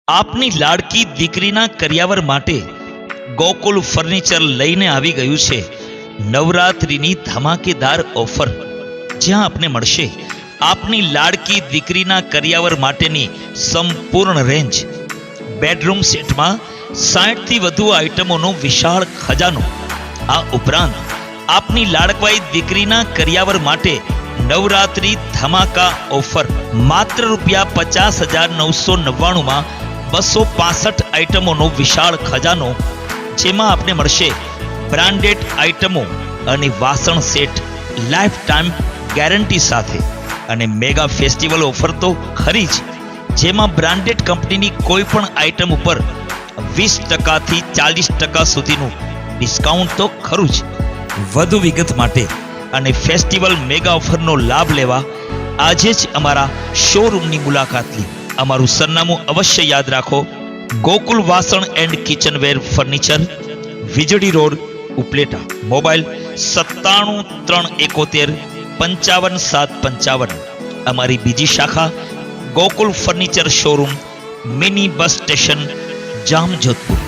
આપની લાડકી દીકરીના કરિયાવર માટે ગોકુલ ફર્નિચર લઈને આવી ગયું છે નવરાત્રિની ધમાકેદાર ઓફર, જ્યાં આપને મળશે આપની લાડકી દીકરીના કરિયાવર માટેની સંપૂર્ણ રેન્જ. બેડરૂમ સેટમાં 60 થી વધુ આઇટમોનો વિશાળ ખજાનો. આ ઉપરાંત આપની લાડકવાઈ દીકરીના કરિયાવર માટે નવરાત્રી ધમાકા ઓફર માત્ર ₹50,999 માં 265 આઇટમોનો વિશાળ ખજાનો, જેમાં આપને મળશે બ્રાન્ડેડ આઇટમો અને વાસણ સેટ લાઈફ ટાઈમ ગેરંટી સાથે. અને મેગા ફેસ્ટિવલ ઓફર તો ખરી જ, જેમાં બ્રાન્ડેડ કંપનીની કોઈ પણ આઇટમ ઉપર 20% થી 40% સુધીનું ડિસ્કાઉન્ટ તો ખરું જ. વધુ વિગત માટે અને ફેસ્ટિવલ મેગા ઓફરનો લાભ લેવા આજે જ અમારા શોરૂમની મુલાકાત લી. અમારું સરનામું અવશ્ય યાદ રાખો: ગોકુલ વાસણ એન્ડ કિચનવેર ફર્નિચર, વીજળી રોડ, ઉપલેટા. મોબાઈલ 9731715755. અમારી બીજી શાખા Gokul furniture showroom, mini bus station, Jamjodhpur.